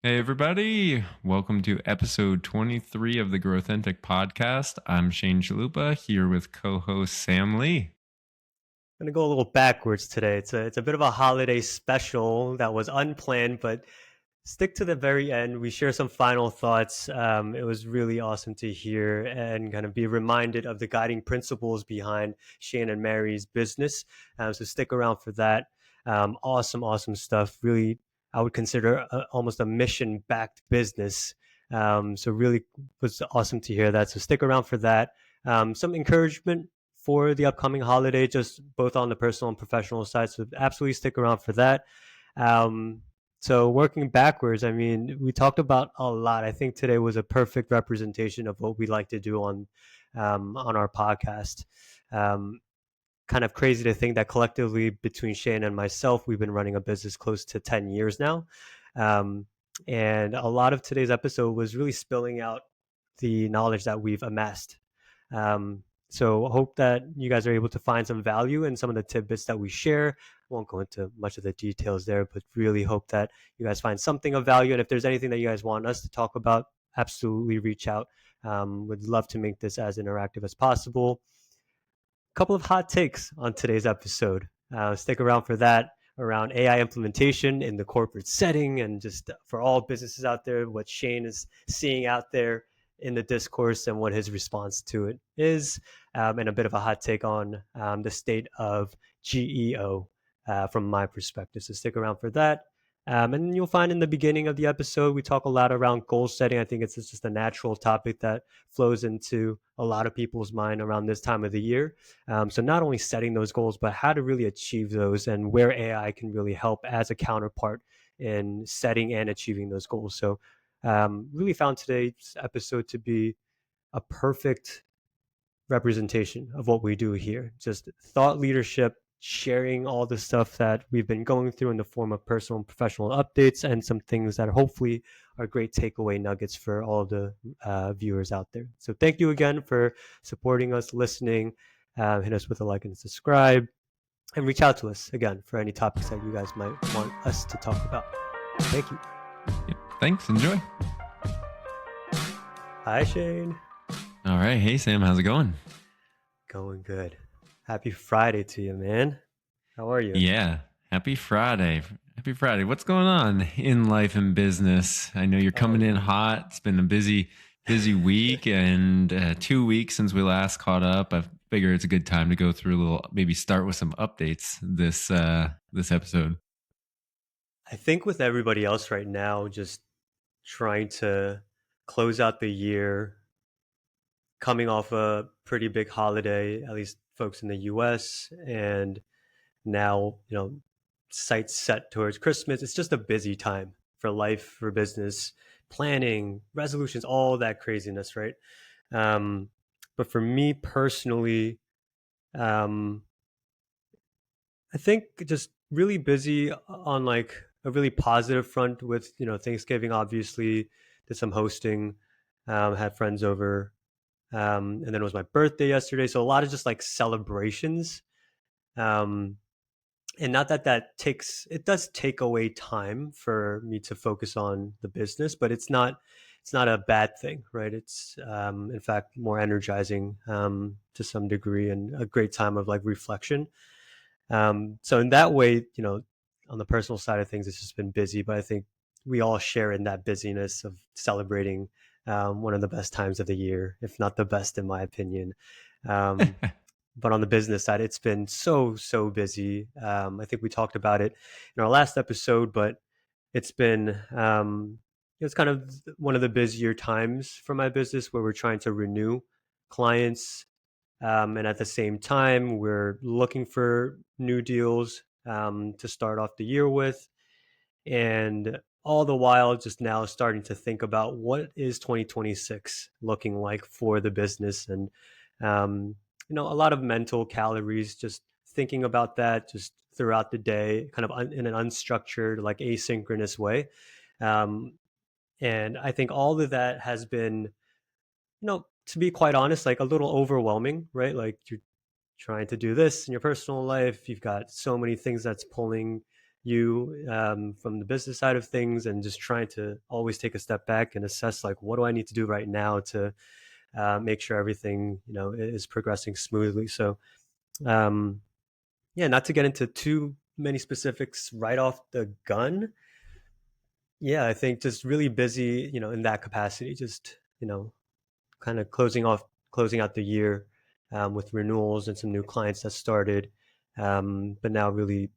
Hey, everybody. Welcome to episode 23 of the Growthentic Podcast. I'm Shane Chalupa here with co host Sam Lee. I'm going to go a little backwards today. It's a bit of a holiday special that was unplanned, but stick to the very end. We share some final thoughts. It was really awesome to hear and kind of be reminded of the guiding principles behind Shane and Mary's business. So stick around for that. Awesome stuff. Really, I would consider almost a mission-backed business. So really was awesome to hear that. So stick around for that. Some encouragement for the upcoming holiday, just both on the personal and professional side. So absolutely stick around for that. So working backwards, I mean, we talked about a lot. I think today was a perfect representation of what we like to do on our podcast. Um, Kind of crazy to think that collectively between Shane and myself, we've been running a business close to 10 years now. Um, and a lot of today's episode was really spilling out the knowledge that we've amassed. So I hope that you guys are able to find some value in some of the tidbits that we share. I won't go into much of the details there, but really hope that you guys find something of value. And if there's anything that you guys want us to talk about, absolutely reach out. Would love to make this as interactive as possible. Couple of hot takes on today's episode. Stick around for that around AI implementation in the corporate setting and just for all businesses out there, what Shane is seeing out there in the discourse and what his response to it is, and a bit of a hot take on the state of GEO from my perspective. So stick around for that. And you'll find in the beginning of the episode, we talk a lot around goal setting. I think it's just a natural topic that flows into a lot of people's mind around this time of the year. So not only setting those goals, but how to really achieve those and where AI can really help as a counterpart in setting and achieving those goals. So really found today's episode to be a perfect representation of what we do here. Just thought leadership, sharing all the stuff that we've been going through in the form of personal and professional updates and some things that hopefully are great takeaway nuggets for all of the viewers out there. So thank you again for supporting us, listening. Hit us with a like and subscribe, and reach out to us again for any topics that you guys might want us to talk about. Thank you. Yep. Thanks. Enjoy. Hi, Shane. All right. Hey, Sam. How's it going? Going good. Happy Friday to you, man. How are you? Yeah. Happy Friday. Happy Friday. What's going on in life and business? I know you're coming in hot. It's been a busy week and 2 weeks since we last caught up. I figure it's a good time to go through a little, maybe start with some updates this episode. I think with everybody else right now, just trying to close out the year, coming off a pretty big holiday, at least folks in the US, and now, sights set towards Christmas. It's just a busy time for life, for business, planning, resolutions, all that craziness, right? But for me personally, I think just really busy on like a really positive front with, Thanksgiving, obviously, did some hosting, had friends over. And then it was my birthday yesterday. So a lot of just like celebrations. Um, and not that it does take away time for me to focus on the business, but it's not a bad thing, right? It's in fact more energizing to some degree and a great time of like reflection. So in that way, on the personal side of things, it's just been busy, but I think we all share in that busyness of celebrating one of the best times of the year, if not the best, in my opinion. But on the business side, it's been so busy. I think we talked about it in our last episode, but it's been it's kind of one of the busier times for my business where we're trying to renew clients, and at the same time, we're looking for new deals to start off the year with, and all the while just now starting to think about what is 2026 looking like for the business. And a lot of mental calories just thinking about that just throughout the day, kind of in an unstructured, like asynchronous way. And I think all of that has been, to be quite honest, like a little overwhelming, right? Like you're trying to do this in your personal life. You've got so many things that's pulling you from the business side of things, and just trying to always take a step back and assess like what do I need to do right now to make sure everything is progressing smoothly. So um, yeah, not to get into too many specifics right off the gun. Yeah, I think just really busy, in that capacity, just, kind of closing out the year with renewals and some new clients that started. But now really,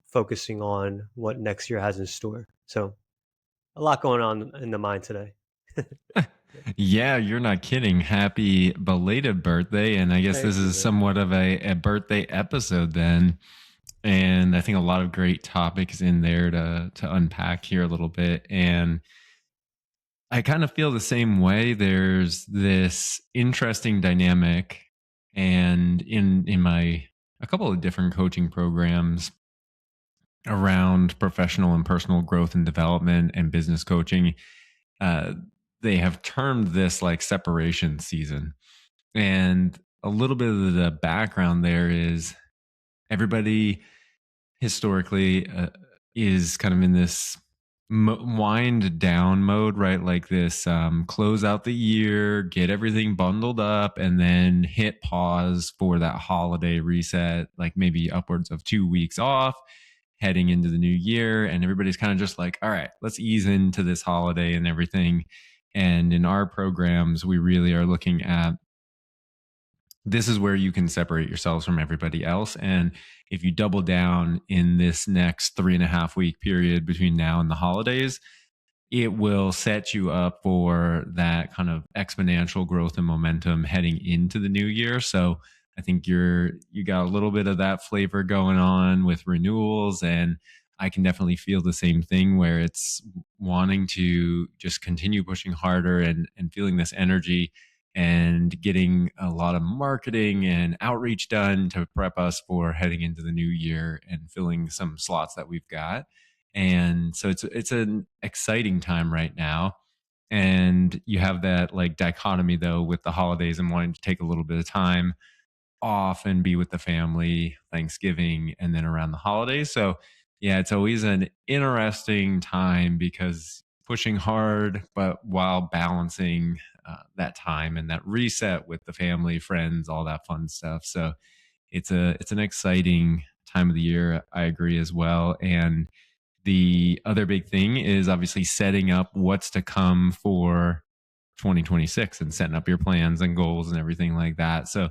focusing on what next year has in store. So a lot going on in the mind today. Yeah, you're not kidding. Happy belated birthday. And I guess this Thank you, is man. somewhat of a birthday episode then. And I think a lot of great topics in there to unpack here a little bit. And I kind of feel the same way. There's this interesting dynamic, and in my a couple of different coaching programs around professional and personal growth and development and business coaching, uh, they have termed this like separation season. And a little bit of the background there is everybody historically is kind of in this wind down mode, right? Like this close out the year, get everything bundled up, and then hit pause for that holiday reset, like maybe upwards of 2 weeks off heading into the new year. And everybody's kind of just like, all right, let's ease into this holiday and everything. And in our programs, we really are looking at this is where you can separate yourselves from everybody else. And if you double down in this next 3.5 week period between now and the holidays, it will set you up for that kind of exponential growth and momentum heading into the new year. So I think you got a little bit of that flavor going on with renewals, and I can definitely feel the same thing where it's wanting to just continue pushing harder and feeling this energy and getting a lot of marketing and outreach done to prep us for heading into the new year and filling some slots that we've got. And so it's an exciting time right now. And you have that like dichotomy though with the holidays and wanting to take a little bit of time off and be with the family, Thanksgiving, and then around the holidays. So, yeah, it's always an interesting time because pushing hard, but while balancing that time and that reset with the family, friends, all that fun stuff. So, it's an exciting time of the year. I agree as well. And the other big thing is obviously setting up what's to come for 2026 and setting up your plans and goals and everything like that. So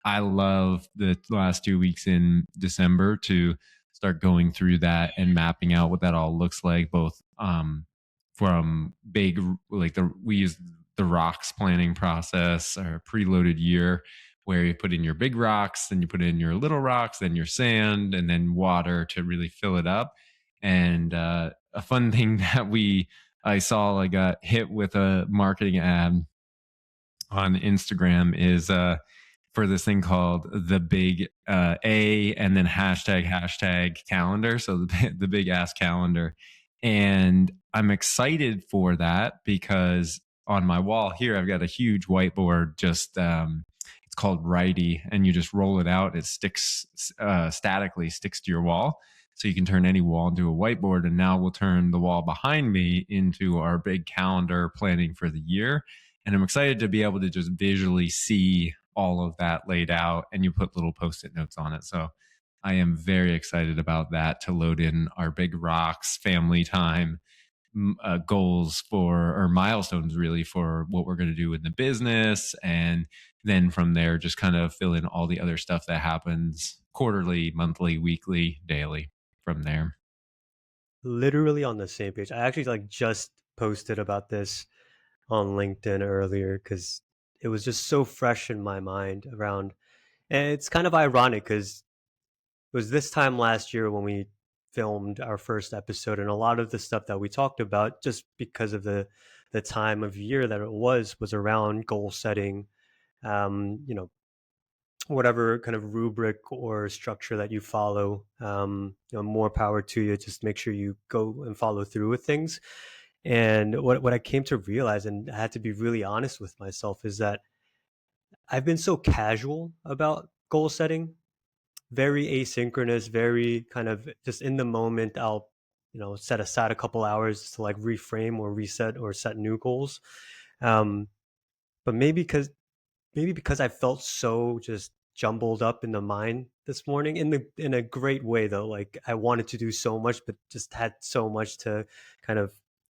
I love the last 2 weeks in December to start going through that and mapping out what that all looks like, both from big, like we use the rocks planning process or preloaded year where you put in your big rocks, then you put in your little rocks, then your sand, and then water to really fill it up. And a fun thing that I saw, I got hit with a marketing ad on Instagram is for this thing called the big A and then hashtag calendar. So the big ass calendar. And I'm excited for that because on my wall here, I've got a huge whiteboard just, it's called Righty, and you just roll it out. It sticks statically sticks to your wall. So you can turn any wall into a whiteboard. And now we'll turn the wall behind me into our big calendar planning for the year. And I'm excited to be able to just visually see all of that laid out, and you put little post-it notes on it. So I am very excited about that to load in our big rocks, family time, goals for, or milestones really for what we're going to do in the business. And then from there, just kind of fill in all the other stuff that happens quarterly, monthly, weekly, daily from there. Literally on the same page. I actually like just posted about this on LinkedIn earlier because it was just so fresh in my mind around. And it's kind of ironic because it was this time last year when we filmed our first episode, and a lot of the stuff that we talked about, just because of the time of year that it was around goal setting. You know, whatever kind of rubric or structure that you follow, more power to you. Just make sure you go and follow through with things. And what I came to realize, and I had to be really honest with myself, is that I've been so casual about goal setting very asynchronous, very kind of just in the moment. I'll, set aside a couple hours to like reframe or reset or set new goals. Um, but maybe because I felt so just jumbled up in the mind this morning in a great way though. Like I wanted to do so much, but just had so much to kind of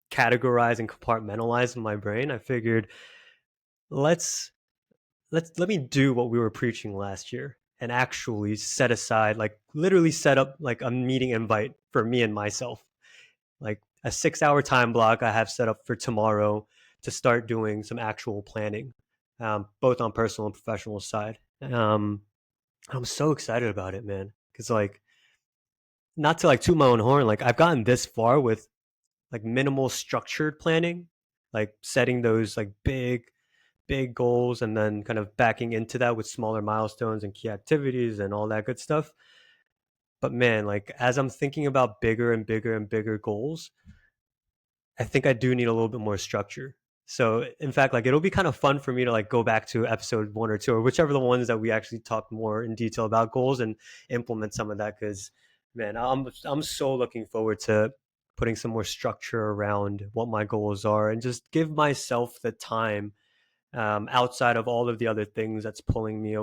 categorize and compartmentalize in my brain. I figured let's let me do what we were preaching last year and actually set aside, like literally set up like a meeting invite for me and myself, like a 6 hour time block I have set up for tomorrow to start doing some actual planning, both on personal and professional side. I'm so excited about it, man, because like not to like toot my own horn, like I've gotten this far with like minimal structured planning, like setting those like big goals and then kind of backing into that with smaller milestones and key activities and all that good stuff. But man, like as I'm thinking about bigger and bigger and bigger goals, I think I do need a little bit more structure. So in fact, like it'll be kind of fun for me to like go back to episode 1 or 2 or whichever the ones that we actually talk more in detail about goals and implement some of that. Because man, I'm so looking forward to putting some more structure around what my goals are and just give myself the time, outside of all of the other things that's pulling me,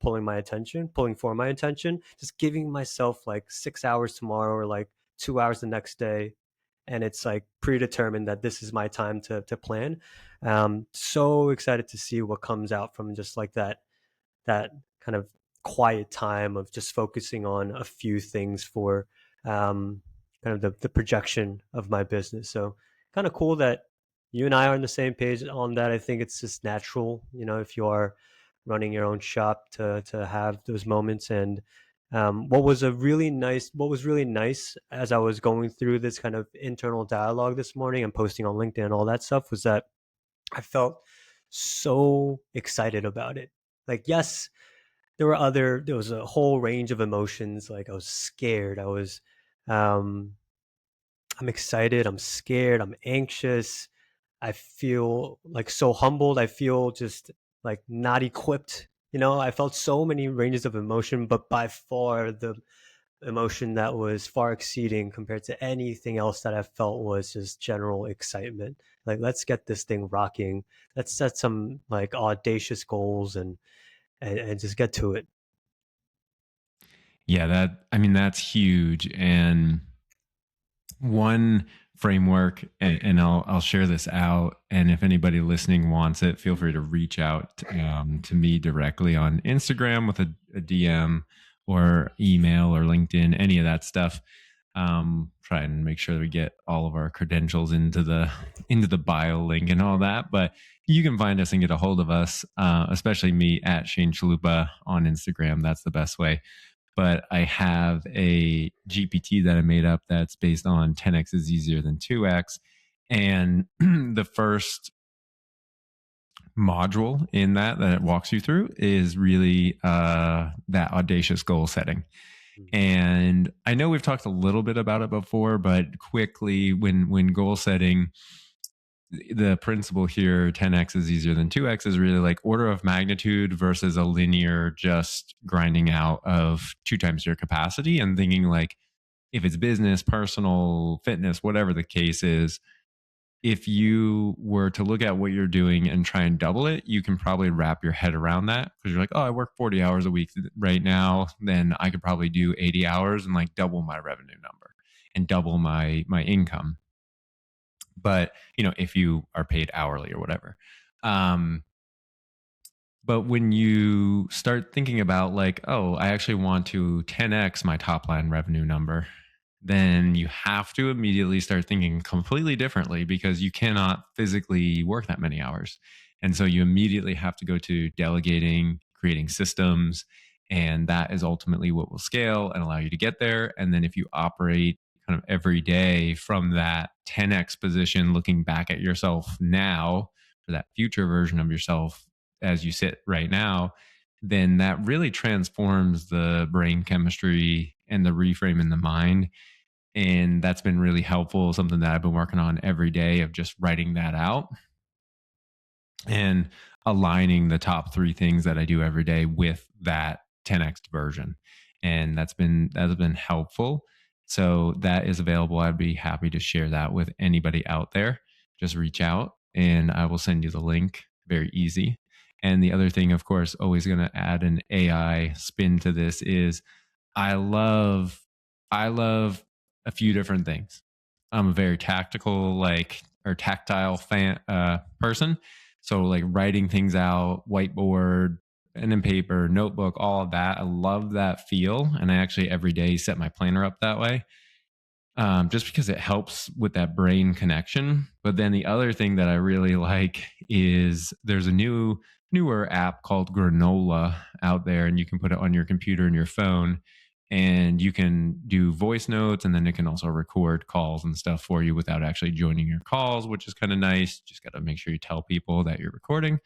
pulling for my attention, just giving myself like 6 hours tomorrow or like 2 hours the next day. And it's like predetermined that this is my time to plan. So excited to see what comes out from just like that kind of quiet time of just focusing on a few things for, kind of the projection of my business. So kind of cool that you and I are on the same page on that. I think it's just natural, if you are running your own shop to have those moments. And what was really nice as I was going through this kind of internal dialogue this morning and posting on LinkedIn and all that stuff was that I felt so excited about it. Like, yes, there was a whole range of emotions. Like I was scared. Um, I'm excited. I'm scared. I'm anxious. I feel like so humbled. I feel just like not equipped. I felt so many ranges of emotion, but by far the emotion that was far exceeding compared to anything else that I felt was just general excitement. Like, let's get this thing rocking. Let's set some like audacious goals and just get to it. Yeah, that's huge. And one framework, and I'll share this out. And if anybody listening wants it, feel free to reach out to me directly on Instagram with a DM or email or LinkedIn, any of that stuff. Try and make sure that we get all of our credentials into the bio link and all that. But you can find us and get a hold of us, especially me at Shane Chalupa on Instagram. That's the best way. But I have a GPT that I made up that's based on 10x is easier than 2x. And the first module in that it walks you through is really that audacious goal setting. And I know we've talked a little bit about it before, but quickly, when goal setting, the principle here, 10x is easier than 2x, is really like order of magnitude versus a linear just grinding out of 2 times your capacity, and thinking like, if it's business, personal, fitness, whatever the case is, if you were to look at what you're doing and try and double it, you can probably wrap your head around that, because you're like, oh, I work 40 hours a week right now, then I could probably do 80 hours and like double my revenue number and double my income. But if you are paid hourly or whatever. But when you start thinking about like, oh, I actually want to 10x my top line revenue number, then you have to immediately start thinking completely differently, because you cannot physically work that many hours. And so you immediately have to go to delegating, creating systems, and that is ultimately what will scale and allow you to get there. And then if you operate kind of every day from that 10x position, looking back at yourself now, for that future version of yourself as you sit right now, then that really transforms the brain chemistry and the reframe in the mind. And that's been really helpful, something that I've been working on every day, of just writing that out and aligning the top 3 things that I do every day with that 10x version. and that's been helpful. So that is available. I'd be happy to share that with anybody out there. Just reach out and I will send you the link. Very easy. And the other thing, of course, always going to add an AI spin to this is I love I love a few different things. I'm a very tactical or tactile person. So like writing things out, whiteboard, pen and paper, notebook, all of that. I love that feel. And I actually every day set my planner up that way, just because it helps with that brain connection. But then the other thing that I really like is there's a newer app called Granola out there, and you can put it on your computer and your phone, and you can do voice notes, and then it can also record calls and stuff for you without actually joining your calls, which is kind of nice. Just got to make sure you tell people that you're recording,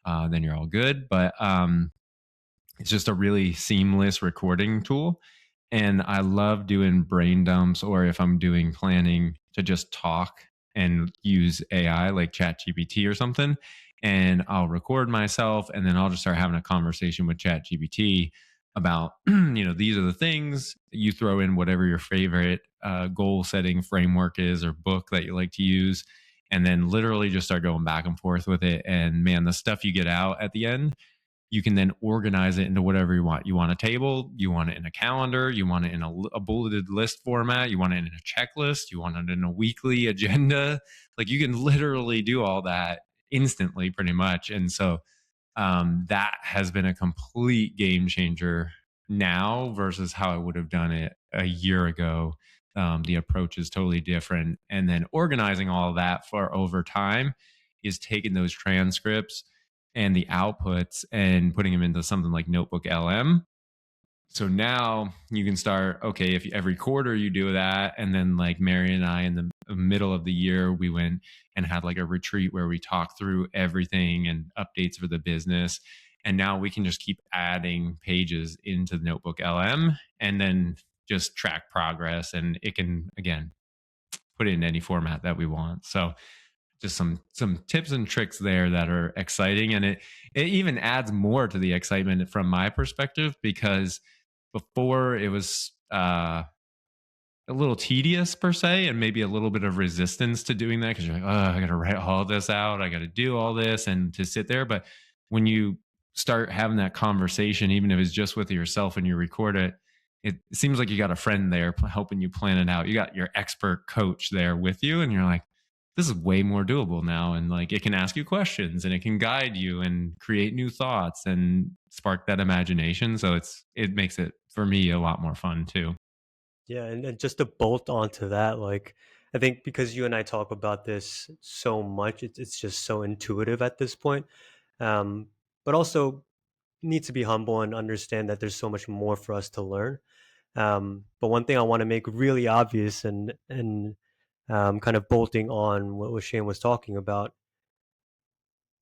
then you're all good. But it's just a really seamless recording tool. And I love doing brain dumps, or if I'm doing planning, to just talk and use AI like ChatGPT or something. And I'll record myself, and then I'll just start having a conversation with ChatGPT about, these are the things. You throw in whatever your favorite goal setting framework is or book that you like to use. And then literally just start going back and forth with it. And man, the stuff you get out at the end, you can then organize it into whatever you want. You want a table, you want it in a calendar, you want it in a bulleted list format, you want it in a checklist, you want it in a weekly agenda. Like you can literally do all that instantly, pretty much. And so that has been a complete game changer now versus how I would have done it a year ago. The approach is totally different. And then organizing all of that for over time is taking those transcripts and the outputs and putting them into something like Notebook LM. So now you can start, okay, if every quarter you do that, and then like Mary and I in the middle of the year, we went and had like a retreat where we talked through everything and updates for the business. And now we can just keep adding pages into the Notebook LM and then just track progress. And it can, again, put it in any format that we want. So just some tips and tricks there that are exciting, and it even adds more to the excitement from my perspective, because before it was a little tedious per se, and maybe a little bit of resistance to doing that, because you're like, oh, I gotta write all this out, I gotta do all this, and to sit there. But when you start having that conversation, even if it's just with yourself and you record it, it seems like you got a friend there helping you plan it out. You got your expert coach there with you, and you're like, this is way more doable now. And like, it can ask you questions and it can guide you and create new thoughts and spark that imagination. So it makes it for me a lot more fun too. Yeah, and just to bolt onto that, like I think because you and I talk about this so much, it's just so intuitive at this point. Um, but also need to be humble and understand that there's so much more for us to learn. But one thing I want to make really obvious, and kind of bolting on what Shane was talking about,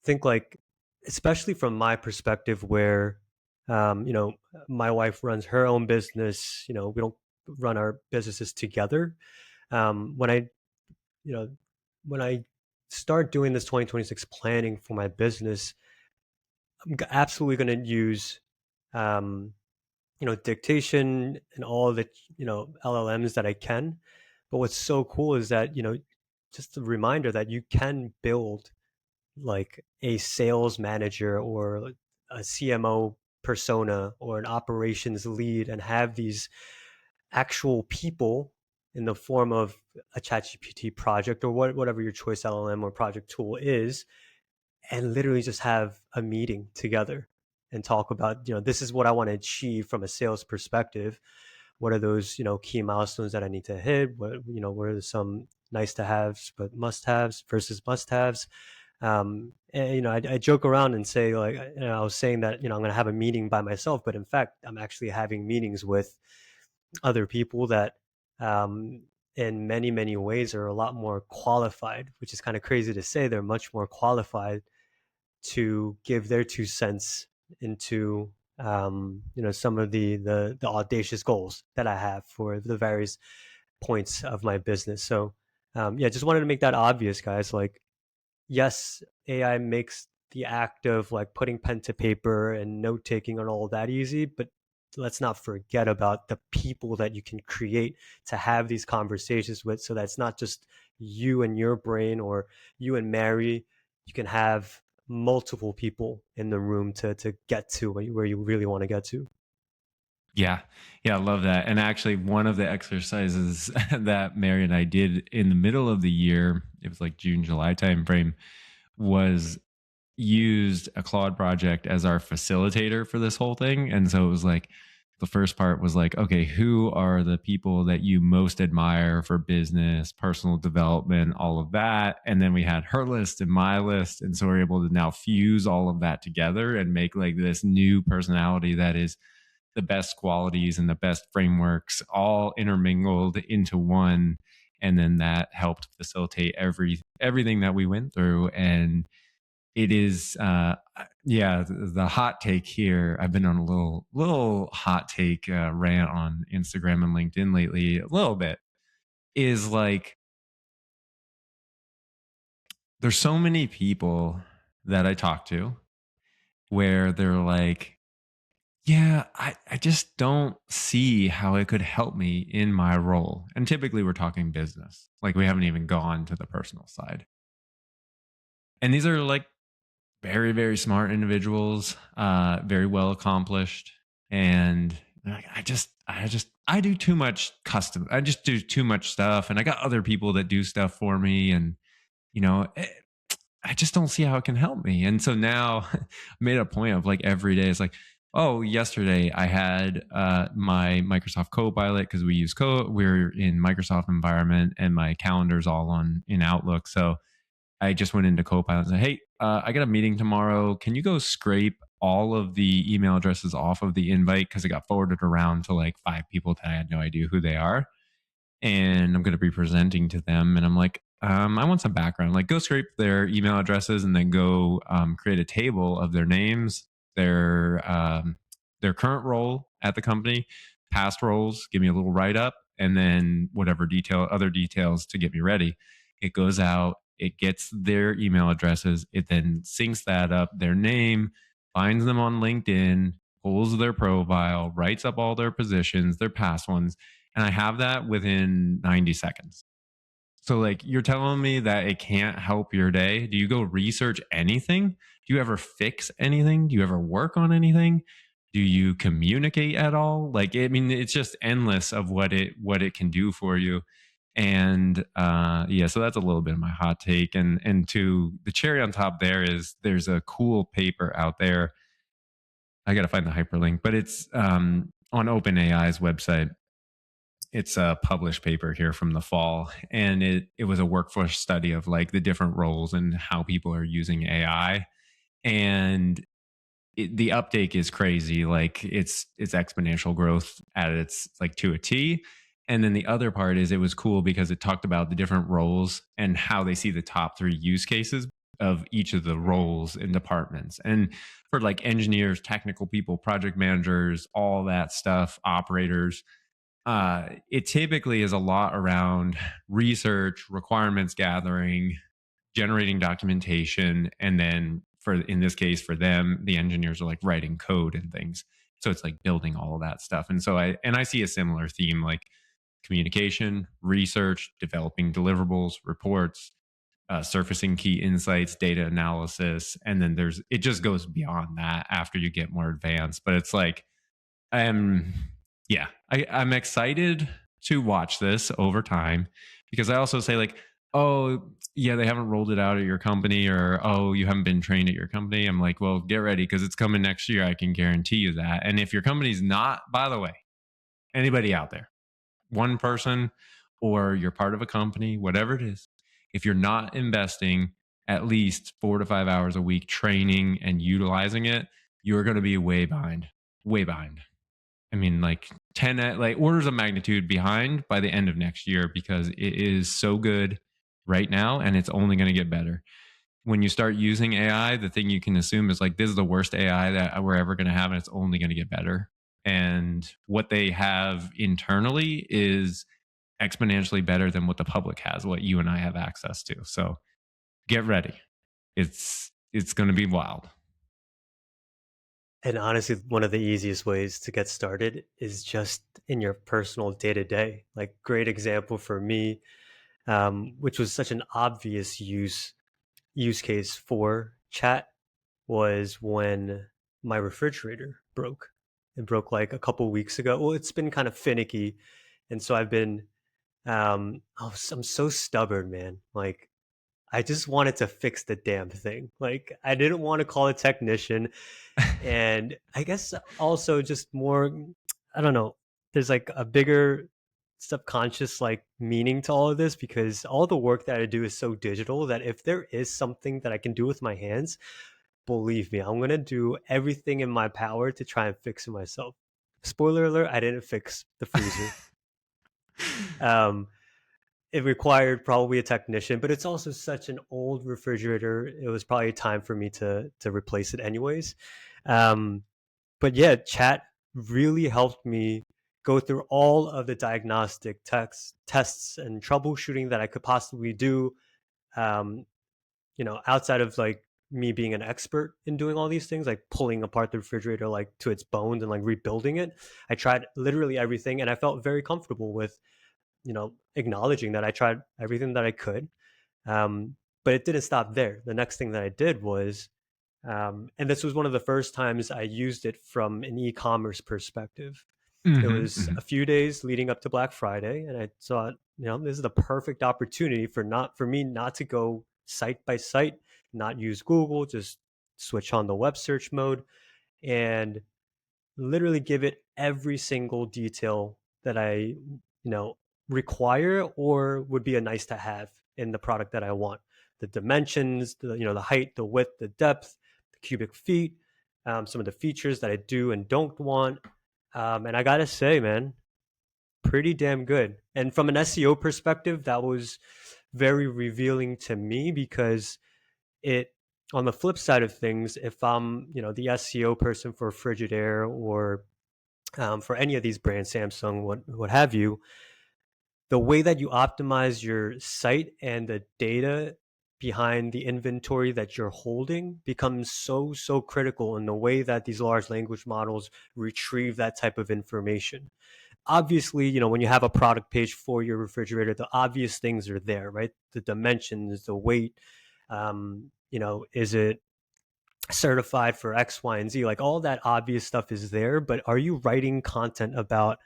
think like, especially from my perspective, where you know, my wife runs her own business. You know, we don't run our businesses together. When I, you know, when I start doing this 2026 planning for my business, I'm absolutely going to use um, dictation and all the, LLMs that I can. But what's so cool is that, just a reminder that you can build like a sales manager or a CMO persona or an operations lead and have these actual people in the form of a ChatGPT project or whatever your choice LLM or project tool is, and literally just have a meeting together and talk about, this is what I want to achieve from a sales perspective. What are those, key milestones that I need to hit? What are some nice to haves but must haves versus must haves? And, I joke around and say, like, I was saying that, I'm going to have a meeting by myself, but in fact, I'm actually having meetings with other people that, in many, many ways are a lot more qualified, which is kind of crazy to say. They're much more qualified to give their 2 cents into, some of the audacious goals that I have for the various points of my business. So, yeah, just wanted to make that obvious, guys. Like, yes, AI makes the act of like putting pen to paper and note taking and all that easy, but let's not forget about the people that you can create to have these conversations with, so that it's not just you and your brain, or you and Mary. You can have multiple people in the room to get to where you really want to get to. Yeah. Yeah, I love that. And actually, one of the exercises that Mary and I did in the middle of the year, it was like June, July timeframe, was used a Claude project as our facilitator for this whole thing. And so it was like, the first part was like, okay, who are the people that you most admire for business, personal development, all of that. And then we had her list and my list. And so we're able to now fuse all of that together and make like this new personality that is the best qualities and the best frameworks all intermingled into one. And then that helped facilitate everything that we went through. And it is yeah, the hot take here. I've been on a little hot take rant on Instagram and LinkedIn lately, a little bit, is like there's so many people that I talk to where they're like, yeah, I just don't see how it could help me in my role. And typically we're talking business. Like we haven't even gone to the personal side. And these are like very, very smart individuals, very well accomplished. And like, I do too much custom. I just do too much stuff. And I got other people that do stuff for me. And, you know, I just don't see how it can help me. And so now I made a point of like every day, it's like, oh, yesterday I had my Microsoft Copilot because we're in Microsoft environment and my calendar's all on in Outlook. So I just went into Copilot and said, hey, I got a meeting tomorrow. Can you go scrape all of the email addresses off of the invite? Because it got forwarded around to like 5 people that I had no idea who they are. And I'm going to be presenting to them. And I'm like, I want some background. Like, go scrape their email addresses and then go create a table of their names, their current role at the company, past roles. Give me a little write up, and then whatever other details to get me ready. It goes out. It gets their email addresses. It then syncs that up, their name, finds them on LinkedIn, pulls their profile, writes up all their positions, their past ones, and I have that within 90 seconds. So, like, you're telling me that it can't help your day? Do you go research anything? Do you ever fix anything? Do you ever work on anything? Do you communicate at all? Like, I mean, it's just endless of what it can do for you. And yeah, so that's a little bit of my hot take. And to the cherry on top, there's a cool paper out there. I got to find the hyperlink, but it's on OpenAI's website. It's a published paper here from the fall, and it was a workforce study of like the different roles and how people are using AI. And the uptake is crazy. Like it's exponential growth at its like to a T. And then the other part is it was cool because it talked about the different roles and how they see the top three use cases of each of the roles in departments. And for like engineers, technical people, project managers, all that stuff, operators, it typically is a lot around research, requirements gathering, generating documentation, and then for in this case for them, the engineers are like writing code and things. So it's like building all of that stuff. And so I see a similar theme like communication, research, developing deliverables, reports, surfacing key insights, data analysis, and then it just goes beyond that after you get more advanced. But it's like I'm yeah, I'm excited to watch this over time because I also say like, oh yeah, they haven't rolled it out at your company, or oh, you haven't been trained at your company. I'm like, well, get ready because it's coming next year. I can guarantee you that. And if your company's not, by the way, anybody out there, one person or you're part of a company, whatever it is, if you're not investing at least 4 to 5 hours a week training and utilizing it, you're going to be way behind, way behind. I mean, like 10, like orders of magnitude behind by the end of next year because it is so good right now and it's only going to get better. When you start using AI, the thing you can assume is like, this is the worst AI that we're ever going to have and it's only going to get better. And what they have internally is exponentially better than what the public has, what you and I have access to. So get ready. It's going to be wild. And honestly, one of the easiest ways to get started is just in your personal day to day. Like, great example for me, which was such an obvious use case for chat, was when my refrigerator broke. It broke like a couple weeks ago. Well, it's been kind of finicky, and so I've been. I'm so stubborn, man. Like, I just wanted to fix the damn thing. Like, I didn't want to call a technician. And I guess also just more, I don't know, there's like a bigger subconscious like meaning to all of this, because all the work that I do is so digital that if there is something that I can do with my hands, believe me, I'm going to do everything in my power to try and fix it myself. Spoiler alert, I didn't fix the freezer. Um, it required probably a technician, but it's also such an old refrigerator. It was probably time for me to replace it anyways. Um, but yeah, chat really helped me go through all of the diagnostic tests and troubleshooting that I could possibly do. Um, outside of like me being an expert in doing all these things, like pulling apart the refrigerator like to its bones and like rebuilding it. I tried literally everything, and I felt very comfortable with acknowledging that I tried everything that I could. But it didn't stop there. The next thing that I did was, and this was one of the first times I used it from an e-commerce perspective. It Hmm. was Hmm. a few days leading up to Black Friday, and I thought, this is the perfect opportunity for me not to go site by site, not use Google, just switch on the web search mode and literally give it every single detail that I, require or would be a nice to have in the product that I want. The dimensions, the height, the width, the depth, the cubic feet, some of the features that I do and don't want. And I gotta say, man, pretty damn good. And from an SEO perspective, that was very revealing to me, because it, on the flip side of things, if I'm, the SEO person for Frigidaire or for any of these brands, Samsung, what have you, the way that you optimize your site and the data behind the inventory that you're holding becomes so critical in the way that these large language models retrieve that type of information. Obviously, when you have a product page for your refrigerator, the obvious things are there, right? The dimensions, the weight, is it certified for X, Y, and Z? Like, all that obvious stuff is there, but are you writing content about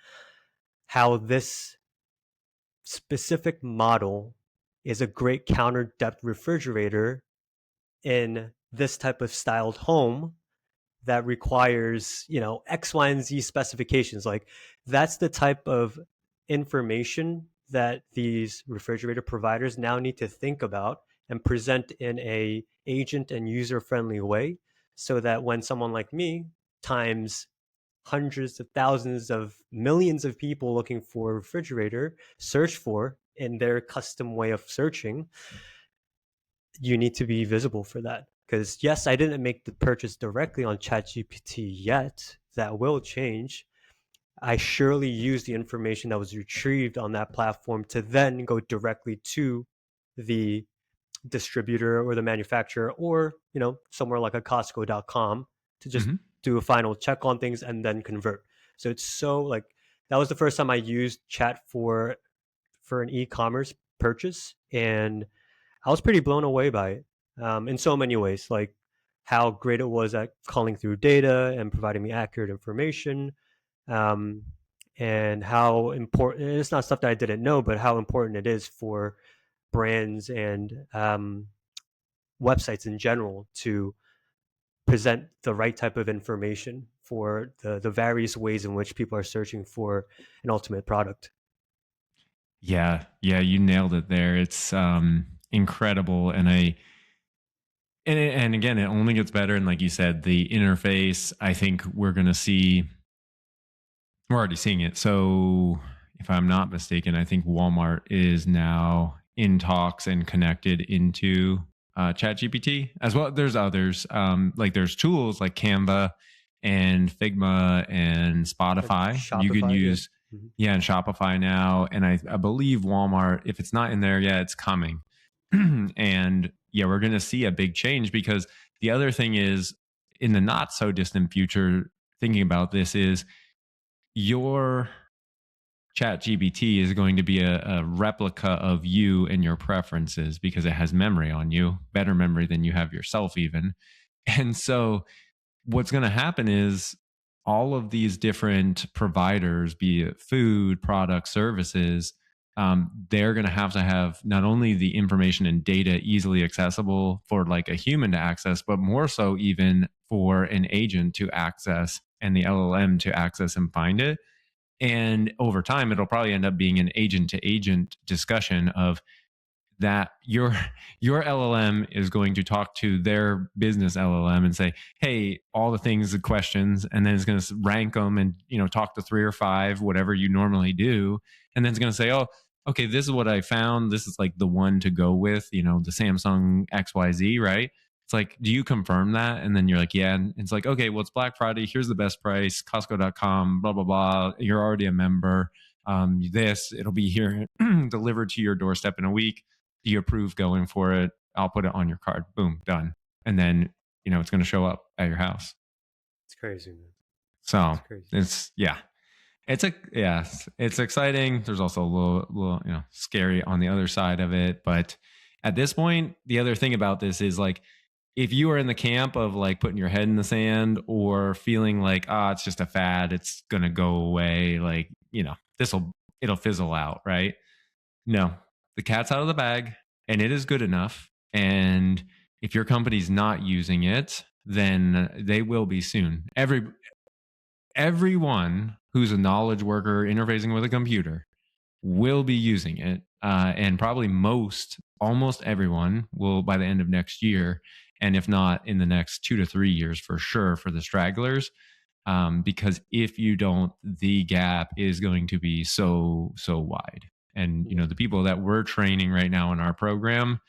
how this specific model is a great counter depth refrigerator in this type of styled home that requires, X, Y, and Z specifications? Like, that's the type of information that these refrigerator providers now need to think about and present in a agent and user friendly way, so that when someone like me, times hundreds of thousands of millions of people looking for a refrigerator, search for in their custom way of searching, you need to be visible for that. Because yes, I didn't make the purchase directly on ChatGPT yet. That will change. I surely use the information that was retrieved on that platform to then go directly to the distributor or the manufacturer, or somewhere like a Costco.com, to just Hmm. do a final check on things and then convert. So it's so like, that was the first time I used chat for an e-commerce purchase, and I was pretty blown away by it, in so many ways. Like, how great it was at calling through data and providing me accurate information, um, and how important, and it's not stuff that I didn't know, but how important it is for brands and websites in general to present the right type of information for the various ways in which people are searching for an ultimate product. Yeah, yeah, you nailed it there. It's incredible, and and again, it only gets better. And like you said, the interface, I think we're going to see. We're already seeing it. So, if I'm not mistaken, I think Walmart is now in talks and connected into ChatGPT as well. There's others, like there's tools like Canva and Figma and And Spotify. You can Shopify, yeah. use, Mhm. yeah, and Shopify now. And I believe Walmart, if it's not in there, yeah, it's coming. And yeah, we're going to see a big change, because the other thing is, in the not so distant future, thinking about this is your chat GBT is going to be a replica of you and your preferences because it has memory on you, better memory than you have yourself even. And so what's going to happen is all of these different providers, be it food, products, services, they're going to have not only the information and data easily accessible for like a human to access, but more so even for an agent to access and the LLM to access and find it. And over time, it'll probably end up being an agent to agent discussion of that your LLM is going to talk to their business LLM and say, "Hey, all the things, the questions," and then it's going to rank them and talk to 3 or 5, whatever you normally do, and then it's going to say, "Oh, okay, this is what I found. This is like the one to go with, the Samsung XYZ, right?" It's like, do you confirm that? And then you're like, yeah. And it's like, okay, well, it's Black Friday. Here's the best price, Costco.com, blah, blah, blah. You're already a member. It'll be here delivered to your doorstep in a week. Do you approve going for it? I'll put it on your card. Boom, done. And then, it's going to show up at your house. It's crazy, man. So It's crazy. It's exciting. There's also a little, scary on the other side of it. But at this point, the other thing about this is like, if you are in the camp of like putting your head in the sand or feeling like, it's just a fad, it's going to go away, like, it'll fizzle out, right? No, the cat's out of the bag and it is good enough. And if your company's not using it, then they will be soon. Everyone who's a knowledge worker interfacing with a computer will be using it. And probably almost everyone will by the end of next year. And if not in the next 2 to 3 years for sure for the stragglers. Because if you don't, the gap is going to be so wide. And, the people that we're training right now in our program,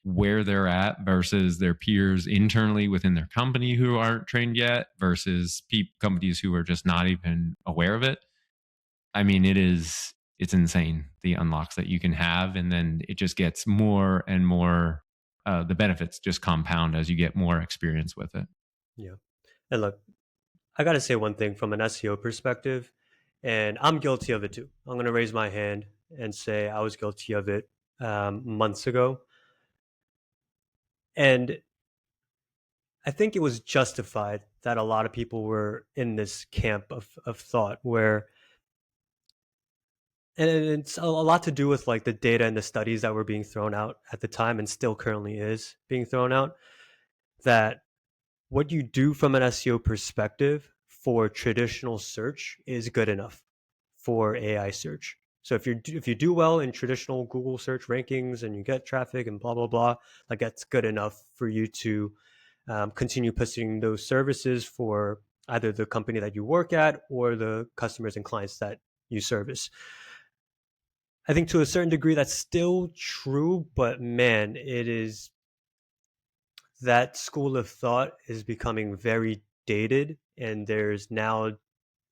where they're at versus their peers internally within their company who aren't trained yet versus companies who are just not even aware of it. I mean, it's insane, the unlocks that you can have. And then it just gets more and more, the benefits just compound as you get more experience with it. Yeah. And look, I got to say one thing from an SEO perspective, and I'm guilty of it too. I'm going to raise my hand and say I was guilty of it months ago. And I think it was justified that a lot of people were in this camp of thought where, and it's a lot to do with like the data and the studies that were being thrown out at the time and still currently is being thrown out, that what you do from an SEO perspective for traditional search is good enough for AI search. So if you do well in traditional Google search rankings and you get traffic and blah blah blah, like that's good enough for you to continue pushing those services for either the company that you work at or the customers and clients that you service. I think to a certain degree that's still true, but man, that school of thought is becoming very dated, and there's now,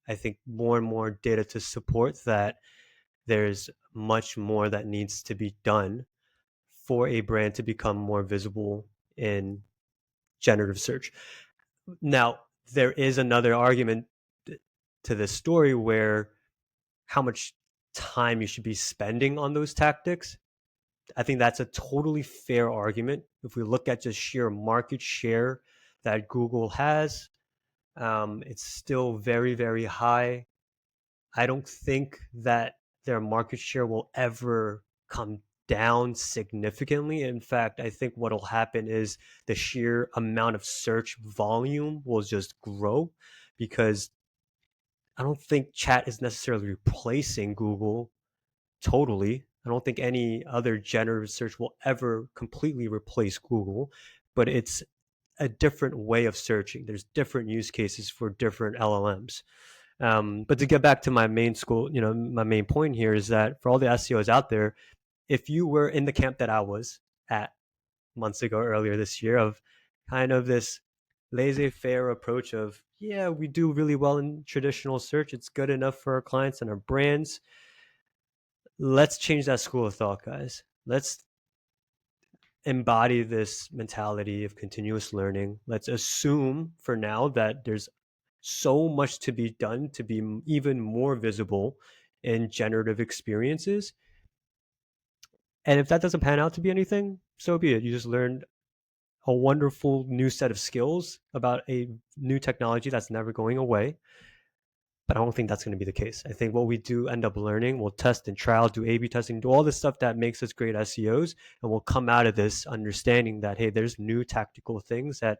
I think, more and more data to support that there's much more that needs to be done for a brand to become more visible in generative search. Now, there is another argument to this story where how much time you should be spending on those tactics. I think that's a totally fair argument. If we look at just sheer market share that Google has, it's still very, very high. I don't think that their market share will ever come down significantly. In fact, I think what will happen is the sheer amount of search volume will just grow because I don't think chat is necessarily replacing Google totally. I don't think any other generative search will ever completely replace Google, but it's a different way of searching. There's different use cases for different LLMs. But to get back to my main point here is that for all the SEOs out there, if you were in the camp that I was at months ago, earlier this year, of kind of this laissez-faire approach of, yeah, we do really well in traditional search, it's good enough for our clients and our brands. Let's change that school of thought, guys. embody this mentality of continuous learning. Let's assume for now that there's so much to be done to be even more visible in generative experiences. And if that doesn't pan out to be anything, so be it. You just learned a wonderful new set of skills about a new technology that's never going away. But I don't think that's going to be the case. I think what we do end up learning, we'll test and trial, do A/B testing, do all this stuff that makes us great SEOs, and we'll come out of this understanding that hey, there's new tactical things that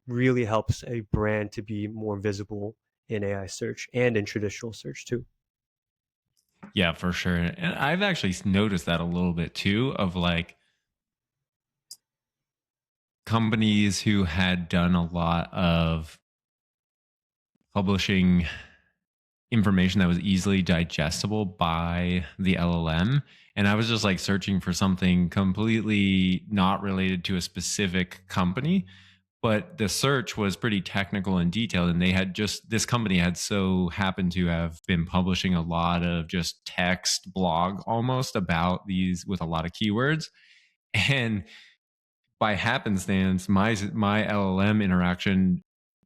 really helps a brand to be more visible in AI search and in traditional search too. Yeah, for sure. And I've actually noticed that a little bit too, of like companies who had done a lot of publishing information that was easily digestible by the LLM. And I was just like searching for something completely not related to a specific company, but the search was pretty technical and detailed. And they had just, this company had so happened to have been publishing a lot of just text blog almost about these with a lot of keywords. And by happenstance, my LLM interaction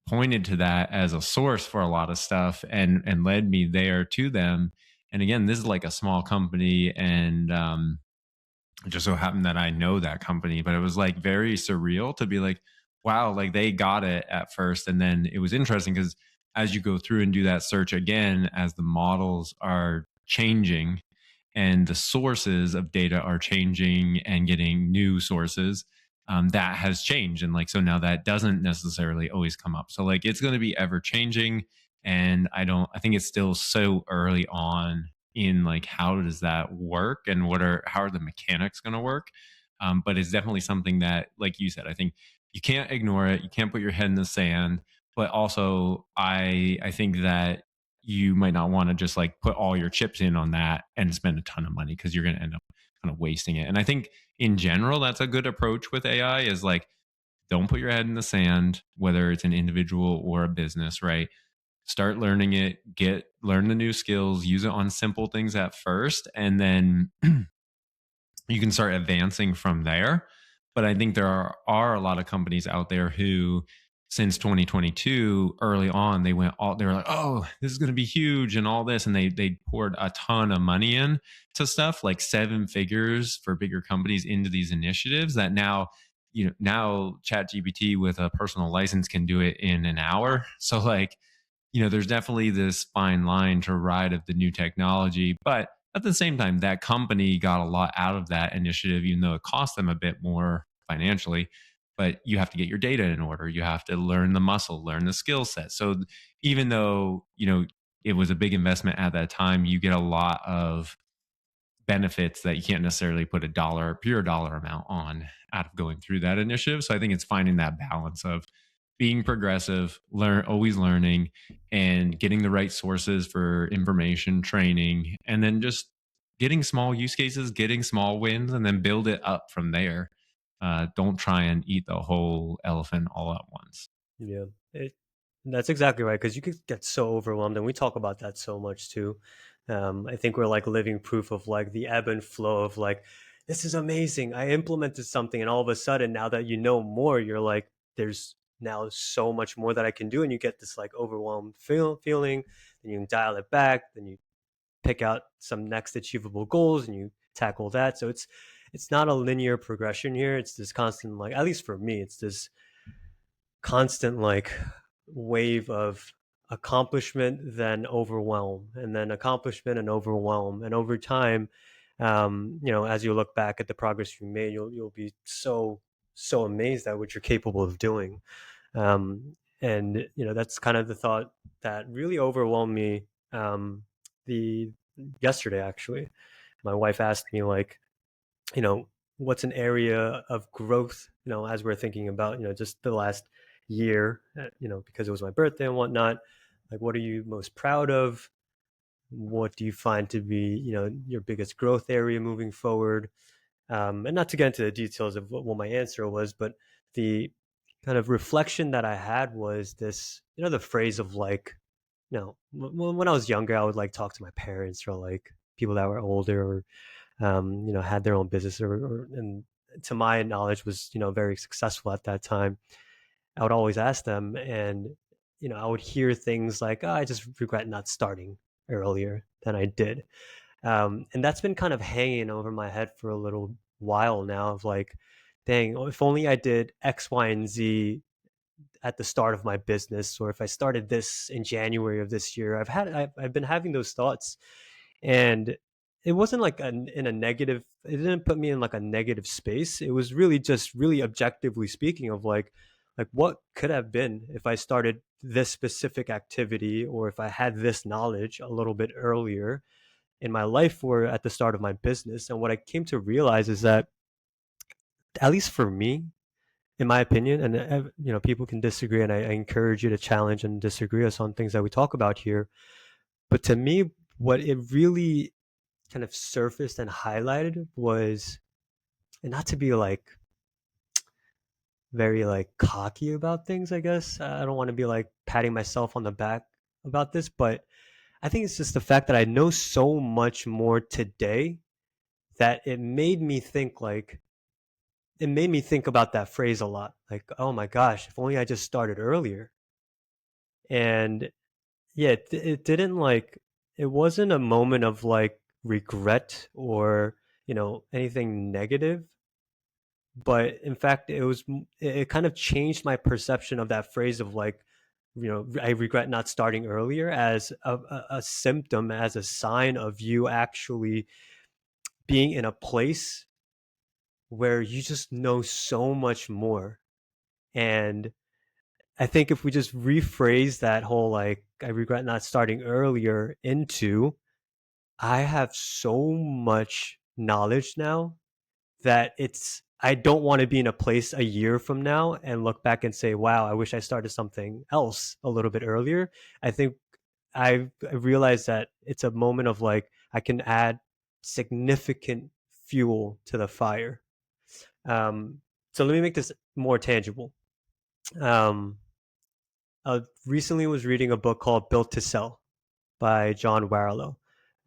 pointed to that as a source for a lot of stuff and led me there to them. And again, this is like a small company, and it just so happened that I know that company, but it was like very surreal to be like, wow, like they got it at first. And then it was interesting because as you go through and do that search again, as the models are changing and the sources of data are changing and getting new sources, that has changed. And like, so now that doesn't necessarily always come up. So like, it's going to be ever changing. And I think it's still so early on in like, how does that work and how are the mechanics going to work? But it's definitely something that, like you said, I think you can't ignore it. You can't put your head in the sand. But also, I think that you might not want to just like put all your chips in on that and spend a ton of money because you're going to end up kind of wasting it. And I think in general, that's a good approach with AI is like, don't put your head in the sand, whether it's an individual or a business, right? Start learning it, learn the new skills, use it on simple things at first, and then you can start advancing from there. But I think there are a lot of companies out there who, since 2022, early on, they were like, oh, this is going to be huge and all this. And they poured a ton of money in to stuff like 7 figures for bigger companies into these initiatives that now Chat GPT with a personal license can do it in an hour. So like, there's definitely this fine line to ride of the new technology. But at the same time, that company got a lot out of that initiative, even though it cost them a bit more financially. But you have to get your data in order. You have to learn the muscle, learn the skill set. So even though, it was a big investment at that time, you get a lot of benefits that you can't necessarily put pure dollar amount on out of going through that initiative. So I think it's finding that balance of being progressive, always learning, and getting the right sources for information, training, and then just getting small use cases, getting small wins, and then build it up from there. Don't try and eat the whole elephant all at once. Yeah, that's exactly right. Because you could get so overwhelmed, and we talk about that so much too. I think we're like living proof of like the ebb and flow of like, this is amazing. I implemented something, and all of a sudden, now that you know more, you're like, there's now so much more that I can do, and you get this like overwhelmed feeling. Then you can dial it back. Then you pick out some next achievable goals, and you tackle that. So it's not a linear progression here. It's this constant like, at least for me, it's this constant like wave of accomplishment, then overwhelm, and then accomplishment and overwhelm, and over time, as you look back at the progress you made, you'll be so amazed at what you're capable of doing. And that's kind of the thought that really overwhelmed me. The Yesterday, actually, my wife asked me like, you know, what's an area of growth, as we're thinking about, just the last year, because it was my birthday and whatnot. Like, what are you most proud of? What do you find to be, your biggest growth area moving forward? And not to get into the details of what my answer was, but the kind of reflection that I had was this, the phrase of like, when I was younger, I would like talk to my parents or like people that were older or had their own business, to my knowledge was, very successful at that time, I would always ask them, and I would hear things like, "Oh, I just regret not starting earlier than I did." And that's been kind of hanging over my head for a little while now of like, dang, if only I did X, Y, and Z at the start of my business, or if I started this in January of this year. I've been having those thoughts, and it wasn't like in a negative. It didn't put me in like a negative space. It was really just really objectively speaking of like what could have been if I started this specific activity, or if I had this knowledge a little bit earlier in my life or at the start of my business. And what I came to realize is that, at least for me, in my opinion, and people can disagree, and I encourage you to challenge and disagree us on things that we talk about here. But to me, what it really kind of surfaced and highlighted was, and not to be like very like cocky about things, I guess. I don't want to be like patting myself on the back about this, but I think it's just the fact that I know so much more today that it made me think about that phrase a lot. Like, oh my gosh, if only I just started earlier. And yeah, it didn't like, it wasn't a moment of like regret or, anything negative. But in fact, it kind of changed my perception of that phrase of like, I regret not starting earlier as a symptom, as a sign of you actually being in a place where you just know so much more. And I think if we just rephrase that whole like, I regret not starting earlier into, I have so much knowledge now that I don't want to be in a place a year from now and look back and say, wow, I wish I started something else a little bit earlier. I think I realized that it's a moment of like, I can add significant fuel to the fire. Um, so let me make this more tangible. Um, recently was reading a book called Built to Sell by John Warrillow.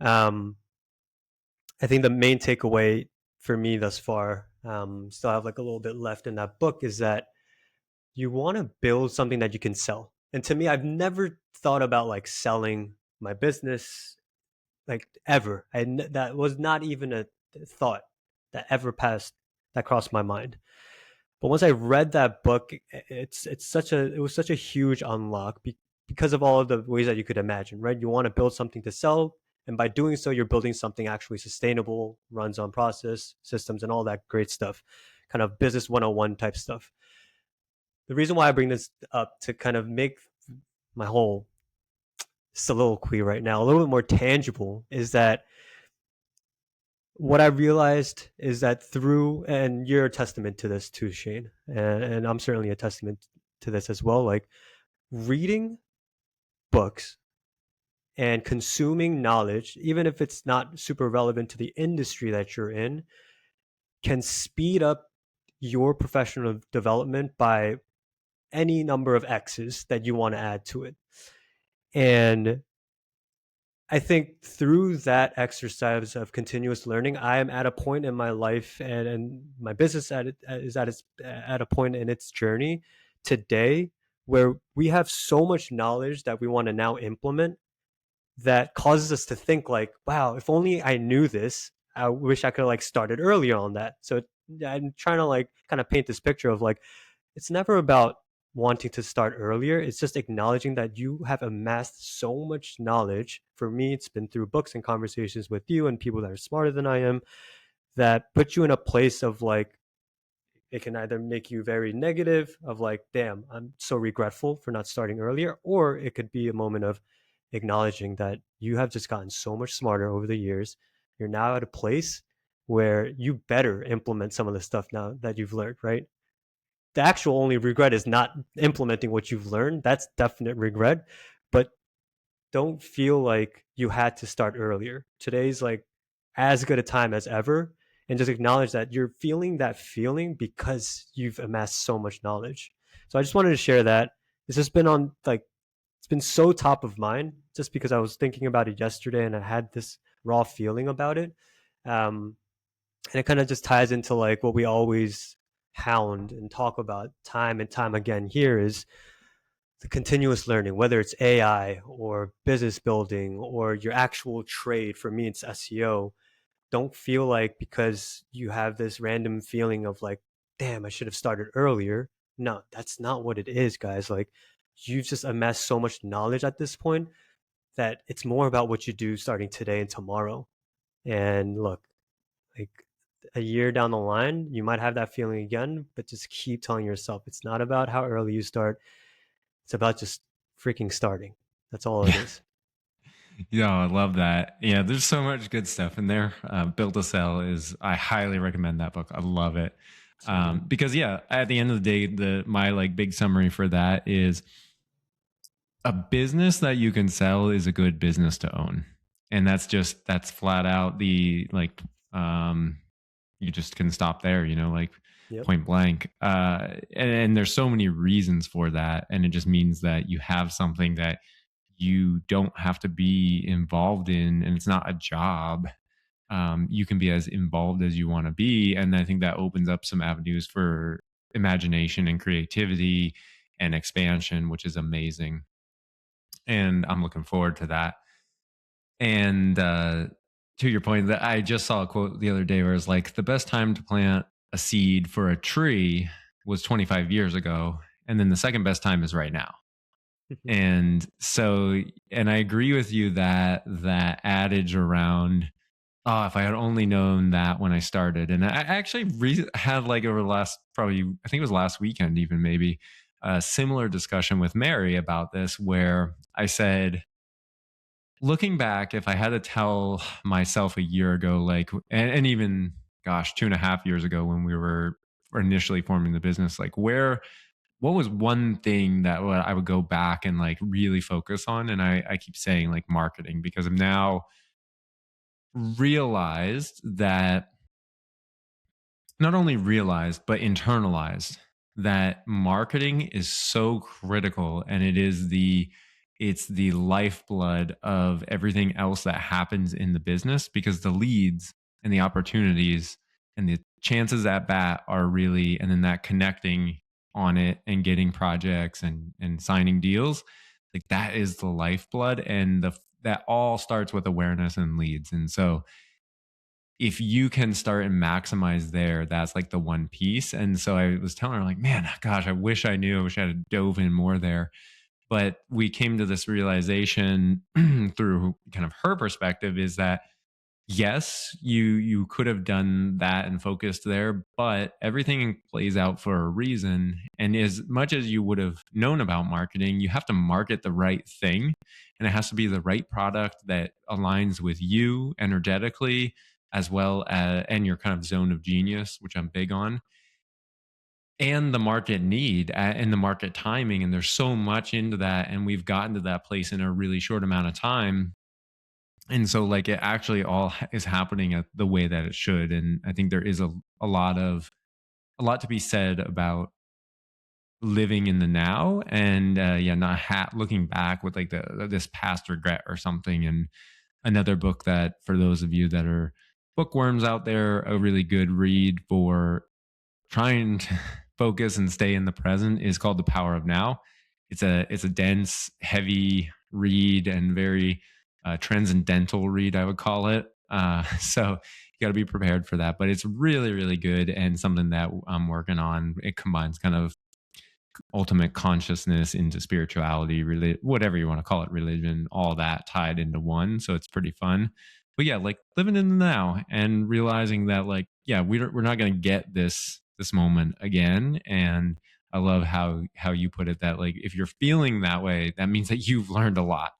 Um, I think the main takeaway for me thus far, still have like a little bit left in that book, is that you want to build something that you can sell. And to me, I've never thought about like selling my business, like ever. That was not even a thought that ever passed, that crossed my mind. But once I read that book, it was such a huge unlock because of all of the ways that you could imagine, right? You want to build something to sell, and by doing so, you're building something actually sustainable, runs on process, systems, and all that great stuff, kind of business 101 type stuff. The reason why I bring this up to kind of make my whole soliloquy right now a little bit more tangible is that what I realized is that and you're a testament to this too, Shane, and I'm certainly a testament to this as well. Like, reading books and consuming knowledge, even if it's not super relevant to the industry that you're in, can speed up your professional development by any number of X's that you want to add to it. And I think through that exercise of continuous learning, I am at a point in my life, and my business is at a point in its journey today where we have so much knowledge that we want to now implement, that causes us to think like, wow, if only I knew this, I wish I could like started earlier on that. So I'm trying to like kind of paint this picture of like, it's never about wanting to start earlier. It's just acknowledging that you have amassed so much knowledge. For me, it's been through books and conversations with you and people that are smarter than I am, that put you in a place of like, it can either make you very negative of like, damn, I'm so regretful for not starting earlier, or it could be a moment of acknowledging that you have just gotten so much smarter over the years. You're now at a place where you better implement some of the stuff now that you've learned, right? The actual only regret is not implementing what you've learned. That's definite regret. But don't feel like you had to start earlier. Today's like as good a time as ever. And just acknowledge that you're feeling that feeling because you've amassed so much knowledge. So I just wanted to share that. This has been on like, it's been so top of mind just because I was thinking about it yesterday and I had this raw feeling about it. Um, And it kind of just ties into like what we always hound and talk about time and time again here is the continuous learning, whether it's AI or business building or your actual trade. For me, it's SEO. Don't feel like because you have this random feeling of like, damn, I should have started earlier. No, that's not what it is, guys. Like, you've just amassed so much knowledge at this point that it's more about what you do starting today and tomorrow. And look, like a year down the line, you might have that feeling again, but just keep telling yourself it's not about how early you start. It's about just freaking starting. That's all it Yeah. is. Yeah, I love that. Yeah, there's so much good stuff in there. Build to Sell is, I highly recommend that book. I love it. Same here. Because yeah, at the end of the day, my like big summary for that is a business that you can sell is a good business to own. And that's flat out the like, you just can stop there, like Yep. point blank. And there's so many reasons for that. And it just means that you have something that you don't have to be involved in, and it's not a job. You can be as involved as you want to be. And I think that opens up some avenues for imagination and creativity and expansion, which is amazing. And I'm looking forward to that. And to your point, that I just saw a quote the other day where it's like the best time to plant a seed for a tree was 25 years ago, and then the second best time is right now. And so, and I agree with you that that adage around, oh, if I had only known that when I started. And I actually had like over the last, probably, I think it was last weekend, even maybe, a similar discussion with Mary about this, where I said, looking back, if I had to tell myself a year ago, like, and even, gosh, 2.5 years ago when we were initially forming the business, like, what was one thing that I would go back and like really focus on? And I keep saying like marketing, because I'm now realized that, not only realized, but internalized, that marketing is so critical, and it's the lifeblood of everything else that happens in the business, because the leads and the opportunities and the chances at bat are really, and then that connecting on it and getting projects and signing deals, like that is the lifeblood. And that all starts with awareness and leads. And so if you can start and maximize there, that's like the one piece. And so I was telling her, like, man, gosh, I wish I knew. I wish I had dove in more there. But we came to this realization through kind of her perspective, is that yes, you could have done that and focused there, but everything plays out for a reason. And as much as you would have known about marketing, you have to market the right thing, and it has to be the right product that aligns with you energetically, as well as, and your kind of zone of genius, which I'm big on, and the market need and the market timing. And there's so much into that, and we've gotten to that place in a really short amount of time. And so like it actually all is happening at the way that it should. And I think there is a lot to be said about living in the now, and yeah, not looking back with like this past regret or something. And another book that, for those of you that are bookworms out there, a really good read for trying to focus and stay in the present, is called The Power of Now. It's a dense, heavy read, and very transcendental read, I would call it. So you got to be prepared for that. But it's really, really good, and something that I'm working on. It combines kind of ultimate consciousness into spirituality, whatever you want to call it, religion, all that tied into one. So it's pretty fun. But yeah, like living in the now and realizing that, like, yeah, we're not going to get this moment again. And I love how you put it, that like if you're feeling that way, that means that you've learned a lot.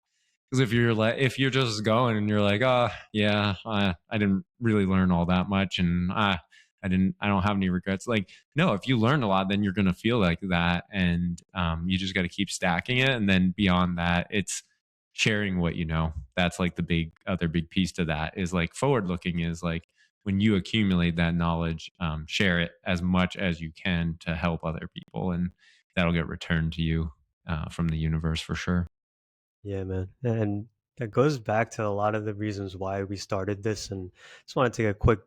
Because if you're just going and you're like, oh yeah, I didn't really learn all that much, and I don't have any regrets. Like, no, if you learn a lot, then you're gonna feel like that, and you just got to keep stacking it. And then beyond that, it's sharing what you know. That's like the other big piece to that, is like forward looking, is like when you accumulate that knowledge, share it as much as you can to help other people, and that'll get returned to you from the universe for sure. Yeah, man. And that goes back to a lot of the reasons why we started this. And just want to take a quick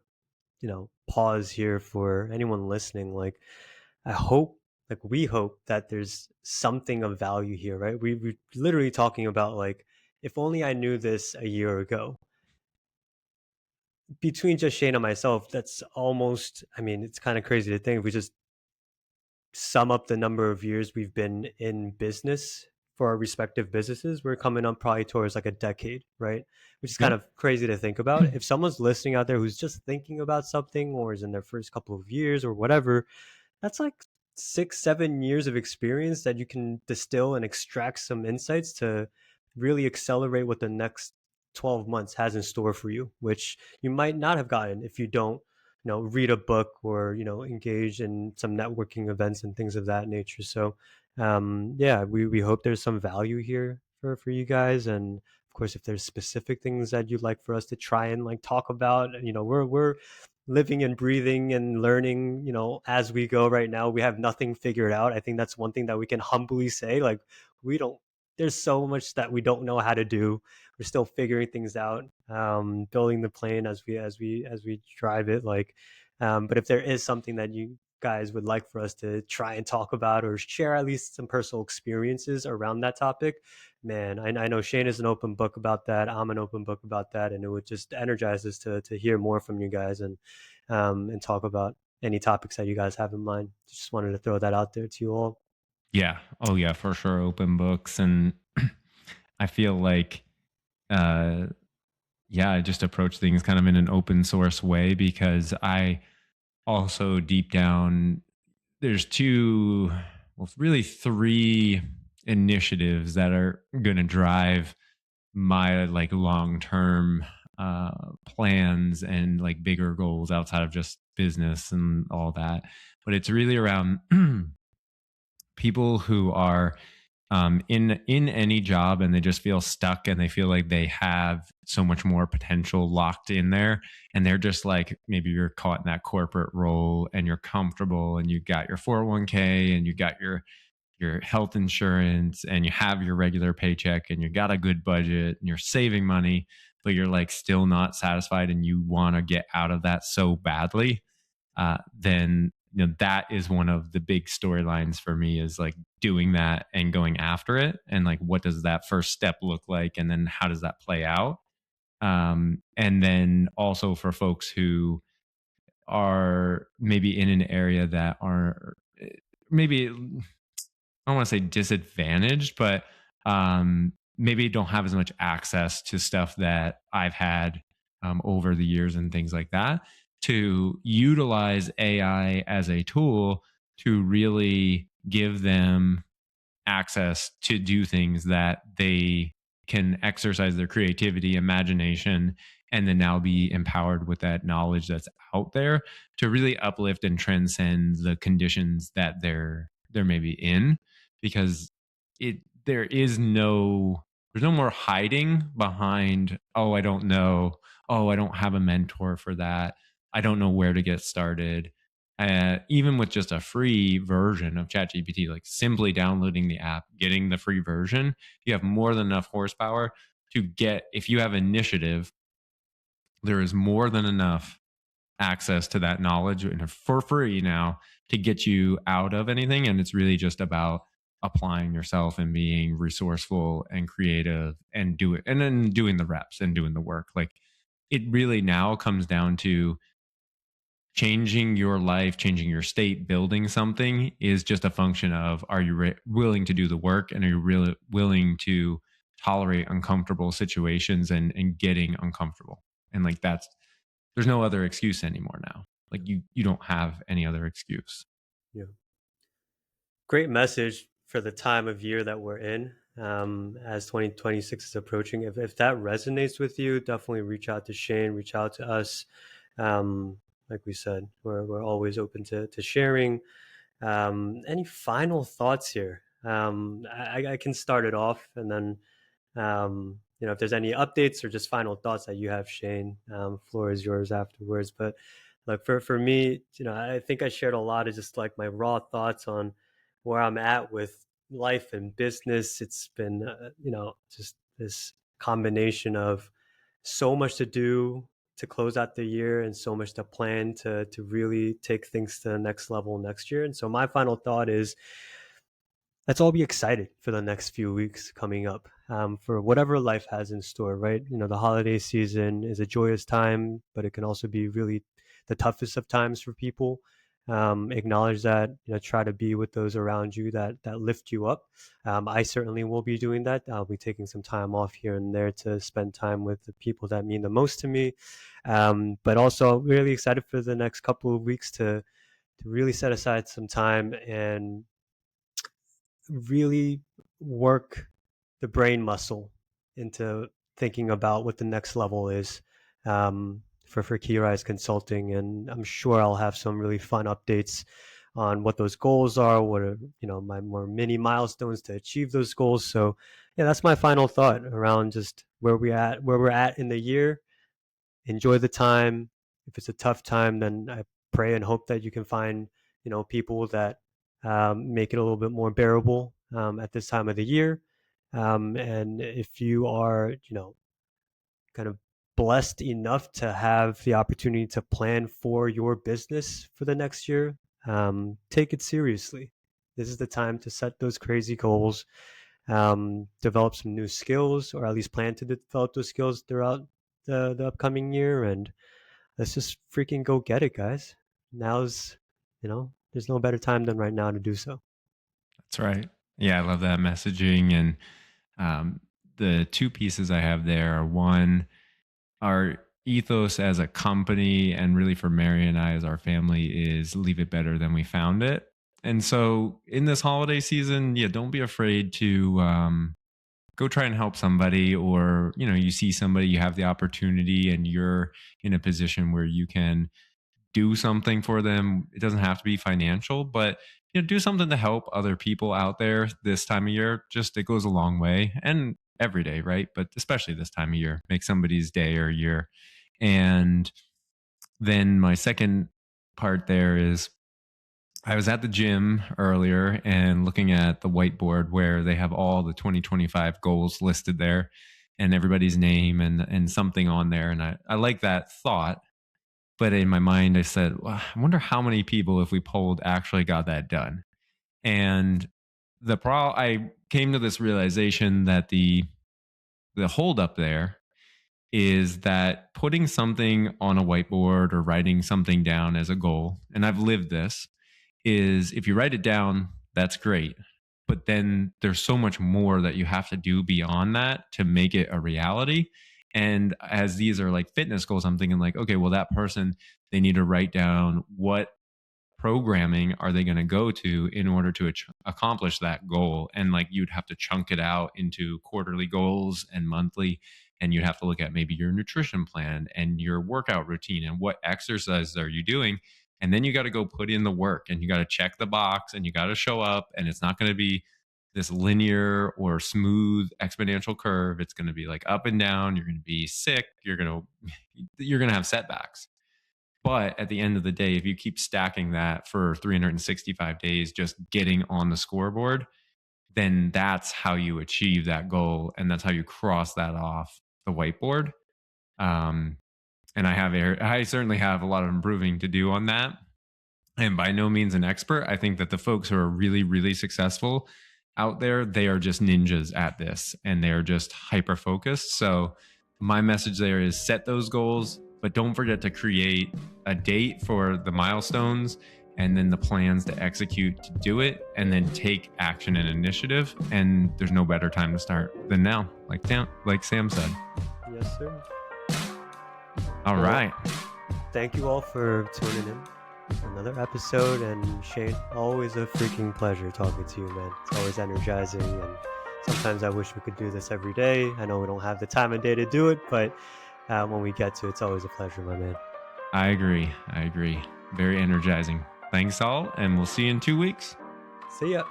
pause here for anyone listening. Like, I hope, like, we hope that there's something of value here, right? We're literally talking about, like, if only I knew this a year ago. Between just Shane and myself, that's almost, I mean, it's kind of crazy to think if we just sum up the number of years we've been in business for our respective businesses, we're coming up probably towards like a decade, right? Which is kind Yep. of crazy to think about. If someone's listening out there who's just thinking about something or is in their first couple of years or whatever, that's like 6 7 years of experience that you can distill and extract some insights to really accelerate what the next 12 months has in store for you, which you might not have gotten if you don't read a book or engage in some networking events and things of that nature. So yeah, we hope there's some value here for you guys. And of course, if there's specific things that you'd like for us to try and like talk about, we're living and breathing and learning, as we go right now. We have nothing figured out. I think that's one thing that we can humbly say. Like, we don't, there's so much that we don't know how to do. We're still figuring things out, building the plane as we drive it. Like, but if there is something that you guys would like for us to try and talk about or share at least some personal experiences around that topic, man, I know Shane is an open book about that. I'm an open book about that, and it would just energize us to hear more from you guys and talk about any topics that you guys have in mind. Just wanted to throw that out there to you all. Yeah. Oh yeah, for sure. Open books. And I feel like, uh, yeah, I just approach things kind of in an open source way because I also deep down, there's two, well, really three initiatives that are going to drive my like long term plans and like bigger goals outside of just business and all that. But it's really around people who are in any job and they just feel stuck and they feel like they have so much more potential locked in there, and they're just like, maybe you're caught in that corporate role and you're comfortable and you got your 401k and you got your health insurance and you have your regular paycheck and you got a good budget and you're saving money, but you're like still not satisfied and you want to get out of that so badly. Then that is one of the big storylines for me, is like doing that and going after it, and like what does that first step look like, and then how does that play out. And then also for folks who are maybe in an area that are maybe, I don't want to say disadvantaged, but maybe don't have as much access to stuff that I've had over the years and things like that, to utilize AI as a tool to really give them access to do things that they can exercise their creativity, imagination, and then now be empowered with that knowledge that's out there to really uplift and transcend the conditions that they're maybe in. Because it there is no there's no more hiding behind, oh, I don't know, oh, I don't have a mentor for that, I don't know where to get started. Even with just a free version of ChatGPT, like simply downloading the app, getting the free version, you have more than enough horsepower to get, if you have initiative, there is more than enough access to that knowledge and for free now to get you out of anything. And it's really just about applying yourself and being resourceful and creative and do it, and then doing the reps and doing the work. Like, it really now comes down to changing your life, changing your state, building something is just a function of, are you willing to do the work, and are you really willing to tolerate uncomfortable situations and getting uncomfortable. And like, there's no other excuse anymore now. Like, you don't have any other excuse. Yeah. Great message for the time of year that we're in, as 2026 is approaching. If that resonates with you, definitely reach out to Shane, reach out to us. Um, like we said, we're always open to sharing. Any final thoughts here? I can start it off, and then if there's any updates or just final thoughts that you have, Shane, floor is yours afterwards. But like for me, I think I shared a lot of just like my raw thoughts on where I'm at with life and business. It's been, just this combination of so much to do, to close out the year and so much to plan to really take things to the next level next year. And so my final thought is, let's all be excited for the next few weeks coming up, for whatever life has in store, right? The holiday season is a joyous time, but it can also be really the toughest of times for people. Acknowledge that, try to be with those around you that lift you up. I certainly will be doing that. I'll be taking some time off here and there to spend time with the people that mean the most to me. But also really excited for the next couple of weeks to really set aside some time and really work the brain muscle into thinking about what the next level is, for Key Rise Consulting. And I'm sure I'll have some really fun updates on what those goals are, what are, my more mini milestones to achieve those goals. So yeah, that's my final thought around just where we're at in the year. Enjoy the time. If it's a tough time, then I pray and hope that you can find, people that make it a little bit more bearable at this time of the year. And if you are, kind of blessed enough to have the opportunity to plan for your business for the next year, take it seriously. This is the time to set those crazy goals, develop some new skills, or at least plan to develop those skills throughout the upcoming year. And let's just freaking go get it, guys. Now's, there's no better time than right now to do so. That's right. Yeah, I love that messaging. And the two pieces I have there are, one, our ethos as a company, and really for Mary and I as our family, is leave it better than we found it. And so in this holiday season, yeah, don't be afraid to go try and help somebody, or, you see somebody, you have the opportunity and you're in a position where you can do something for them. It doesn't have to be financial, but do something to help other people out there this time of year. Just, it goes a long way, and every day, right? But especially this time of year, make somebody's day or year. And then my second part there is, I was at the gym earlier and looking at the whiteboard where they have all the 2025 goals listed there, and everybody's name and something on there. And I like that thought. But in my mind, I said, well, I wonder how many people, if we polled, actually got that done. And I came to this realization that the holdup there is that putting something on a whiteboard or writing something down as a goal, and I've lived this, is if you write it down, that's great. But then there's so much more that you have to do beyond that to make it a reality. And as these are like fitness goals, I'm thinking like, okay, well, that person, they need to write down what programming are they going to go to in order to accomplish that goal. And like, you'd have to chunk it out into quarterly goals and monthly. And you'd have to look at maybe your nutrition plan and your workout routine and what exercises are you doing. And then you got to go put in the work, and you got to check the box, and you got to show up, and it's not going to be this linear or smooth exponential curve. It's going to be like up and down. You're going to be sick. You're going to have setbacks. But at the end of the day, if you keep stacking that for 365 days, just getting on the scoreboard, then that's how you achieve that goal. And that's how you cross that off the whiteboard. And I certainly have a lot of improving to do on that. And by no means an expert. I think that the folks who are really, really successful out there, they are just ninjas at this, and they're just hyper focused. So my message there is, set those goals, but don't forget to create a date for the milestones, and then the plans to execute to do it, and then take action and initiative. And there's no better time to start than now, like Sam said. Yes, sir. All right. Thank you all for tuning in. Another episode, and Shane, always a freaking pleasure talking to you, man. It's always energizing, and sometimes I wish we could do this every day. I know we don't have the time of day to do it, but when we get to it, it's always a pleasure, my man. I agree. Very energizing. Thanks all, and we'll see you in 2 weeks. See ya.